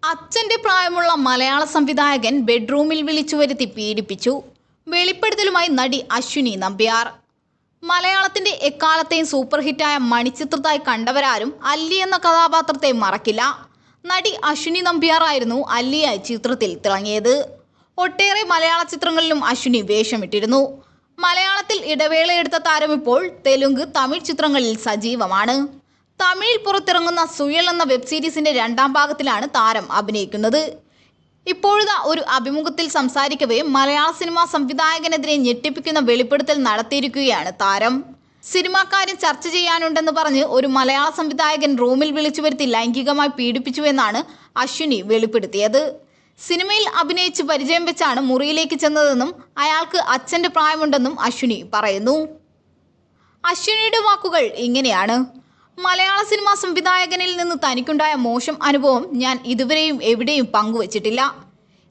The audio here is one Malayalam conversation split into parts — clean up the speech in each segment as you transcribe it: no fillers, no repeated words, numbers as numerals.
അച്ഛന്റെ പ്രായമുള്ള മലയാള സംവിധായകൻ ബെഡ്റൂമിൽ വിളിച്ചു വരുത്തി പീഡിപ്പിച്ചു. വെളിപ്പെടുത്തലുമായി നടി അശ്വിനി നമ്പ്യാർ. മലയാളത്തിന്റെ എക്കാലത്തെയും സൂപ്പർ ഹിറ്റായ മണിച്ചിത്രത്തായി കണ്ടവരാരും അല്ലി എന്ന കഥാപാത്രത്തെ മറക്കില്ല. നടി അശ്വിനി നമ്പ്യാറായിരുന്നു അല്ലിയായി ചിത്രത്തിൽ തിളങ്ങിയത്. ഒട്ടേറെ മലയാള ചിത്രങ്ങളിലും അശ്വിനി വേഷമിട്ടിരുന്നു. മലയാളത്തിൽ ഇടവേളയെടുത്ത താരം ഇപ്പോൾ തെലുങ്ക്, തമിഴ് ചിത്രങ്ങളിൽ സജീവമാണ്. തമിഴിൽ പുറത്തിറങ്ങുന്ന സുയൽ എന്ന വെബ് സീരീസിന്റെ 2ാം ഭാഗത്തിലാണ് താരം അഭിനയിക്കുന്നത്. ഇപ്പോഴത്തെ ഒരു അഭിമുഖത്തിൽ സംസാരിക്കവേ മലയാള സിനിമാ സംവിധായകനെതിരെ ഞെട്ടിപ്പിക്കുന്ന വെളിപ്പെടുത്തൽ നടത്തിയിരിക്കുകയാണ് താരം. സിനിമാക്കാരും ചർച്ച ചെയ്യാനുണ്ടെന്ന് പറഞ്ഞ് ഒരു മലയാള സംവിധായകൻ റൂമിൽ വിളിച്ചു വരുത്തി ലൈംഗികമായി പീഡിപ്പിച്ചുവെന്നാണ് അശ്വിനി വെളിപ്പെടുത്തിയത്. സിനിമയിൽ അഭിനയിച്ച് പരിചയം വെച്ചാണ് മുറിയിലേക്ക് ചെന്നതെന്നും അയാൾക്ക് അച്ഛന്റെ പ്രായമുണ്ടെന്നും അശ്വിനി പറയുന്നു. അശ്വിനിയുടെ വാക്കുകൾ ഇങ്ങനെയാണ്: മലയാള സിനിമാ സംവിധായകനിൽ നിന്ന് തനിക്കുണ്ടായ മോശം അനുഭവം ഞാൻ ഇതുവരെയും എവിടെയും പങ്കുവച്ചിട്ടില്ല.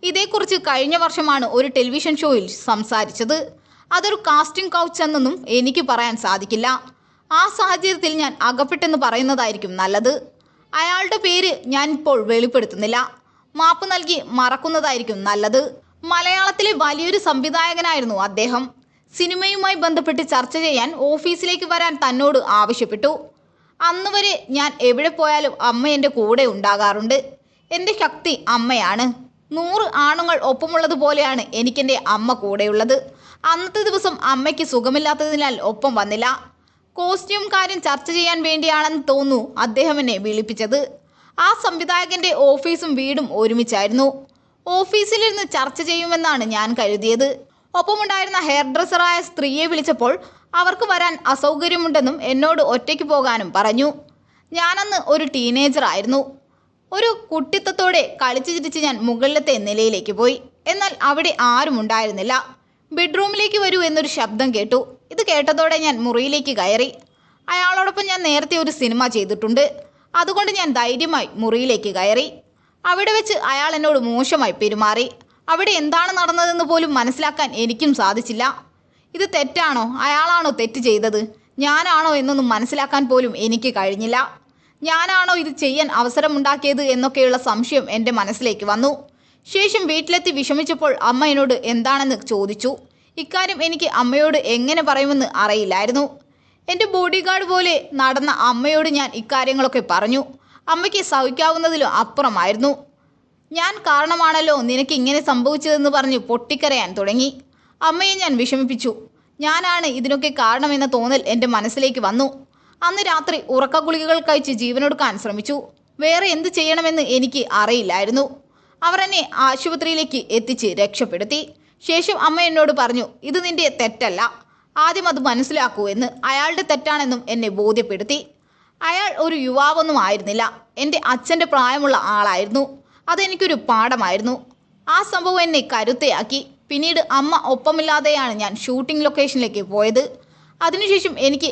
ഇതേക്കുറിച്ച് കഴിഞ്ഞ വർഷമാണ് ഒരു ടെലിവിഷൻ ഷോയിൽ സംസാരിച്ചത്. അതൊരു കാസ്റ്റിംഗ് കൗച്ച് എന്നൊന്നും എനിക്ക് പറയാൻ സാധിക്കില്ല. ആ സാഹചര്യത്തിൽ ഞാൻ അകപ്പെട്ടെന്ന് പറയുന്നതായിരിക്കും നല്ലത്. അയാളുടെ പേര് ഞാനിപ്പോൾ വെളിപ്പെടുത്തുന്നില്ല. മാപ്പ് നൽകി മറക്കുന്നതായിരിക്കും നല്ലത്. മലയാളത്തിലെ വലിയൊരു സംവിധായകനായിരുന്നു അദ്ദേഹം. സിനിമയുമായി ബന്ധപ്പെട്ട് ചർച്ച ചെയ്യാൻ ഓഫീസിലേക്ക് വരാൻ തന്നോട് ആവശ്യപ്പെട്ടു. അന്ന് വരെ ഞാൻ എവിടെ പോയാലും അമ്മ എൻ്റെ കൂടെ ഉണ്ടാകാറുണ്ട്. എൻ്റെ ശക്തി അമ്മയാണ്. 100 ആണുങ്ങൾ ഒപ്പമുള്ളതുപോലെയാണ് എനിക്കെൻ്റെ അമ്മ കൂടെയുള്ളത്. അന്നത്തെ ദിവസം അമ്മയ്ക്ക് സുഖമില്ലാത്തതിനാൽ ഒപ്പം വന്നില്ല. കോസ്റ്റ്യൂം കാര്യം ചർച്ച ചെയ്യാൻ വേണ്ടിയാണെന്ന് തോന്നുന്നു അദ്ദേഹം എന്നെ വിളിപ്പിച്ചത്. ആ സംവിധായകൻ്റെ ഓഫീസും വീടും ഒരുമിച്ചായിരുന്നു. ഓഫീസിലിരുന്ന് ചർച്ച ചെയ്യുമെന്നാണ് ഞാൻ കരുതിയത്. ഒപ്പമുണ്ടായിരുന്ന ഹെയർ ഡ്രസ്സറായ സ്ത്രീയെ വിളിച്ചപ്പോൾ അവർക്ക് വരാൻ അസൗകര്യമുണ്ടെന്നും എന്നോട് ഒറ്റയ്ക്ക് പോകാനും പറഞ്ഞു. ഞാനന്ന് ഒരു ടീനേജർ ആയിരുന്നു. ഒരു കുട്ടിത്തത്തോടെ കളിച്ചു ചിരിച്ച് ഞാൻ മുകളിലത്തെ നിലയിലേക്ക് പോയി. എന്നാൽ അവിടെ ആരും ഉണ്ടായിരുന്നില്ല. ബെഡ്റൂമിലേക്ക് വരൂ എന്നൊരു ശബ്ദം കേട്ടു. ഇത് കേട്ടതോടെ ഞാൻ മുറിയിലേക്ക് കയറി. അയാളോടൊപ്പം ഞാൻ നേരത്തെ ഒരു സിനിമ ചെയ്തിട്ടുണ്ട്. അതുകൊണ്ട് ഞാൻ ധൈര്യമായി മുറിയിലേക്ക് കയറി. അവിടെ വെച്ച് അയാൾ എന്നോട് മോശമായി പെരുമാറി. അവിടെ എന്താണ് നടന്നതെന്ന് പോലും മനസ്സിലാക്കാൻ എനിക്കും സാധിച്ചില്ല. ഇത് തെറ്റാണോ, അയാളാണോ തെറ്റ് ചെയ്തത്, ഞാനാണോ എന്നൊന്നും മനസ്സിലാക്കാൻ പോലും എനിക്ക് കഴിഞ്ഞില്ല. ഞാനാണോ ഇത് ചെയ്യാൻ അവസരമുണ്ടാക്കിയത് എന്നൊക്കെയുള്ള സംശയം എൻ്റെ മനസ്സിലേക്ക് വന്നു. ശേഷം വീട്ടിലെത്തി വിഷമിച്ചപ്പോൾ അമ്മ എന്നോട് എന്താണെന്ന് ചോദിച്ചു. ഇക്കാര്യം എനിക്ക് അമ്മയോട് എങ്ങനെ പറയുമെന്ന് അറിയില്ലായിരുന്നു. എൻ്റെ ബോഡി ഗാർഡ് പോലെ നടന്ന അമ്മയോട് ഞാൻ ഇക്കാര്യങ്ങളൊക്കെ പറഞ്ഞു. അമ്മയ്ക്ക് സഹിക്കാവുന്നതിലും അപ്പുറമായിരുന്നു. ഞാൻ കാരണമാണല്ലോ നിനക്ക് ഇങ്ങനെ സംഭവിച്ചതെന്ന് പറഞ്ഞ് പൊട്ടിക്കരയാൻ തുടങ്ങി. അമ്മയെ ഞാൻ വിഷമിപ്പിച്ചു. ഞാനാണ് ഇതിനൊക്കെ കാരണമെന്ന തോന്നൽ എൻ്റെ മനസ്സിലേക്ക് വന്നു. അന്ന് രാത്രി ഉറക്ക ഗുളികകൾ കഴിച്ച് ജീവനൊടുക്കാൻ ശ്രമിച്ചു. വേറെ എന്ത് ചെയ്യണമെന്ന് എനിക്ക് അറിയില്ലായിരുന്നു. അവർ എന്നെ ആശുപത്രിയിലേക്ക് എത്തിച്ച് രക്ഷപ്പെടുത്തി. ശേഷം അമ്മ എന്നോട് പറഞ്ഞു, ഇത് നിന്റെ തെറ്റല്ല, ആദ്യം അത് മനസ്സിലാക്കൂ എന്ന്. അയാളുടെ തെറ്റാണെന്നും എന്നെ ബോധ്യപ്പെടുത്തി. അയാൾ ഒരു യുവാവൊന്നും ആയിരുന്നില്ല. എൻ്റെ അച്ഛൻ്റെ പ്രായമുള്ള ആളായിരുന്നു. അതെനിക്കൊരു പാഠമായിരുന്നു. ആ സംഭവം എന്നെ കരുത്തയാക്കി. പിന്നീട് അമ്മ ഒപ്പമില്ലാതെയാണ് ഞാൻ ഷൂട്ടിംഗ് ലൊക്കേഷനിലേക്ക് പോയത്. അതിനുശേഷം എനിക്ക്